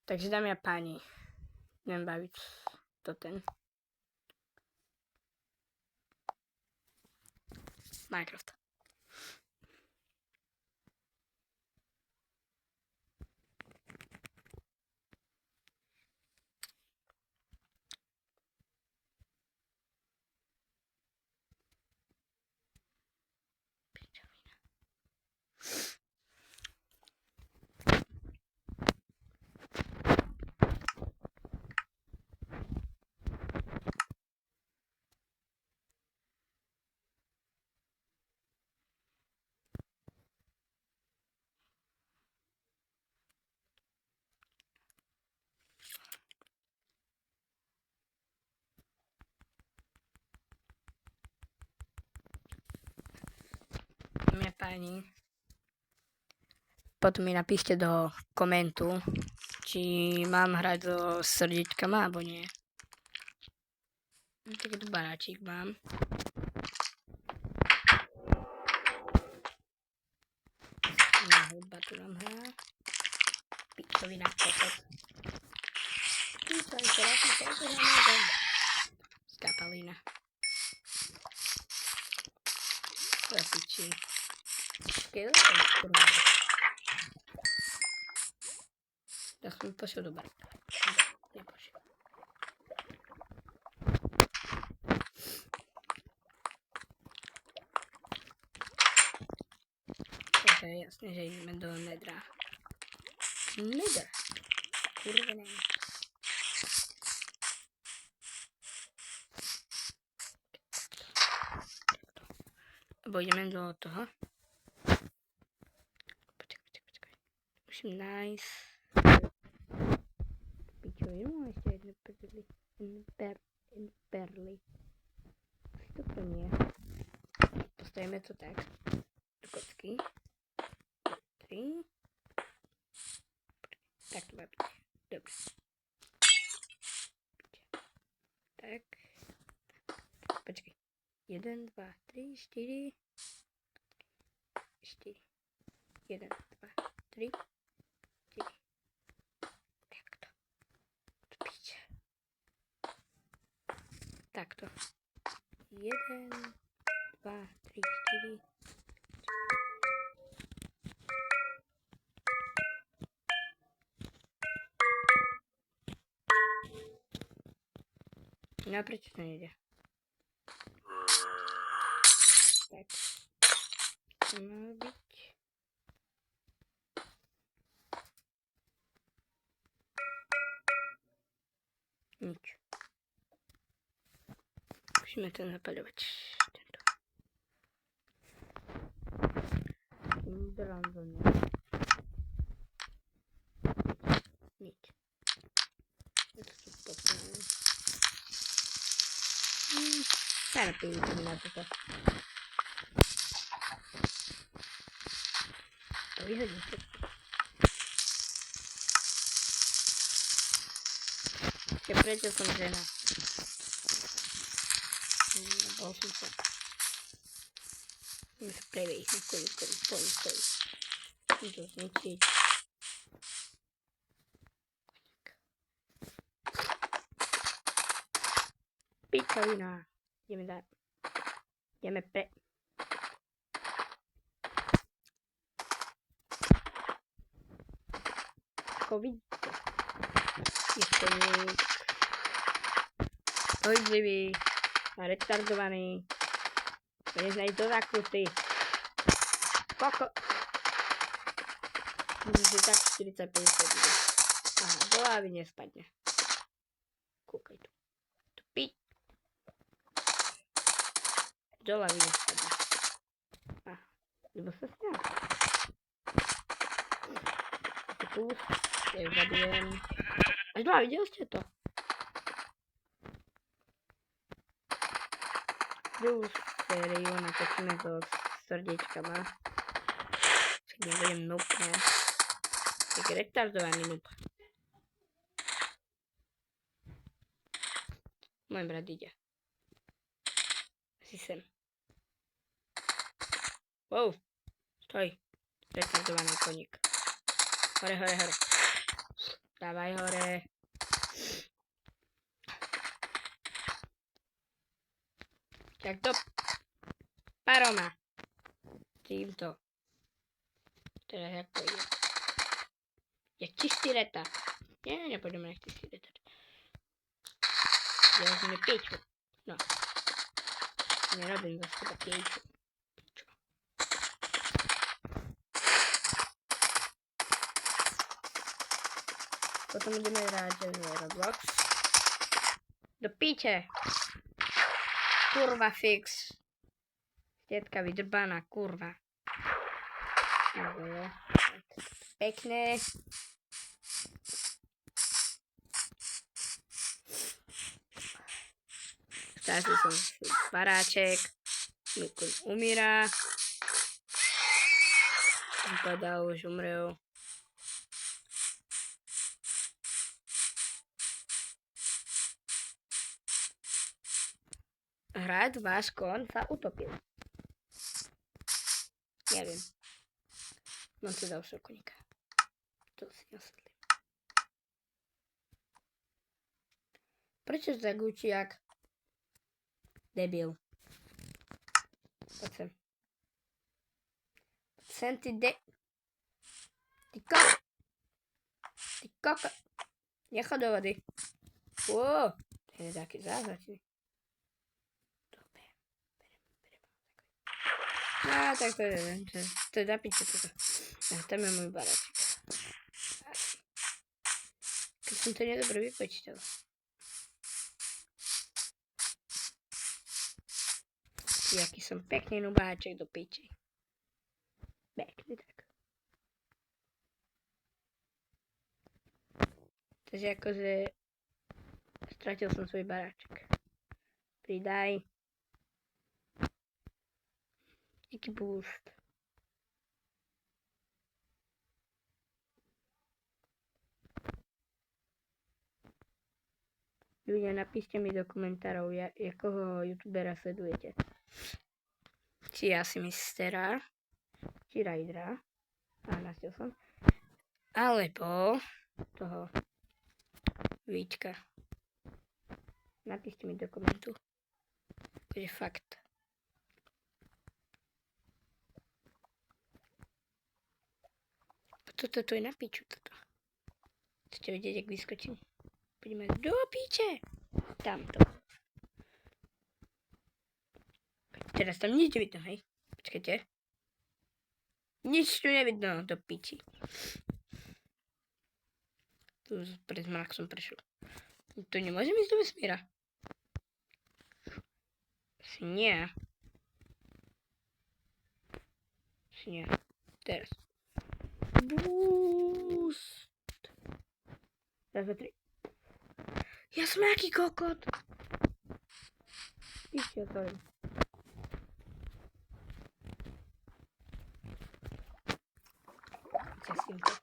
Takže dámy a páni, idem baviť to ten Minecraft. Dámy a páni, potom mi napíšte do komentu, či mám hrať so srdiečkama, alebo nie. Taký tu baráčik mám. Hudba tu nám hrá. Pičovina kokot. Skapalina. To je piči. Keď to je kurva. Tak som pošiel do baru. Nepošiel. Takže je jasné, že ideme do nedra. Nedr. Kurva ne. Lebo ideme do toho. Počkaj. Musím nájsť. Pičovinu, ešte jednu perly. Asi to pre nie. Postavíme to tak. Do kocky. 3. Tak to bude byť. Dobre. Tak. Počkaj. 1, 2, 3, 4. 4. 1, 2, 3. 4. Takto. To piče. Takto. 1, 2, 3, 4. No prečo to nejde? Tak. To má byť. Nič. Musíme to napaľovať. Tento. Brandone. Nič. Napíjem to na toto. To vyhodím všetko. Prečo som žena? Bol som sa. Musím sa prevejsť. Koľ. Idú zničiť. Pičovina. Ideme pre... Ako vidíte. Pišteník. Hojdlivý. A retardovaný. Neznaj to zakutý. Koko. Že tak 40-50 bude. Aha, do lávy nespadne. Kúkaj tu. Tu piť. Do lávy nespadne. Aha, lebo sa sňa. Tu. Ja ju zabijem. Až do lávy, videli ste to? Druhú sériu natočíme so srdiečkama. Však nebudem noob, ne? Tak retardovaný noob. Môj brat ide. Asi sem. Wow. Stoj. Retardovaný koník. Hore. Dávaj hore. Tak to paroma. Týmto. Teraz jak pôjde. Jak čistý retard. Nie, nepôjdeme na čistý retard. Ja už piču. No. Nerobím za seba piču. Potom ideme hrať Roblox. Do piče. Kurva fix. Tetka vydrbaná, kurva. Dobre. Pekné. Stážil som si baráček. Mikun umírá. Vypadá už umrel. Hrad váš kon sa utopil. Neviem. Mám tu ďalšieho koníka. To si osvetlím. Prečo zagúči jak debil? Poď sem. Poď sem ty Ty koko. Nechod do vody. Wow. To je taký zázračný. No, tak to je zapíte toto. A tam je môj baráček. Keď som to nedobre vypočítal. Jaký som pekný nubáček do piči. Pekný tak. Takže akože stratil som svoj baráček. Pridaj. Jaký boost. Ľudia, napíšte mi do komentárov, jakého youtubera sledujete. Či asi mistera, či Raidera. Nastil som. Alebo toho Víčka. Napíšte mi do komentu. To je fakt. Toto je na piču, toto. Chcete vedieť, jak vyskočím? Poďme do piče. Tamto. Teraz tam nič nevidno, hej? Počkajte. Nič tu nevidno, do piči. Tu pred zmrak som prešiel. Tu nemôžem ísť do vesmíra. Nie. Teraz. Boost. Raz, dva, tri. Ja som jaký kokot. Piči, otvorím. Častím to.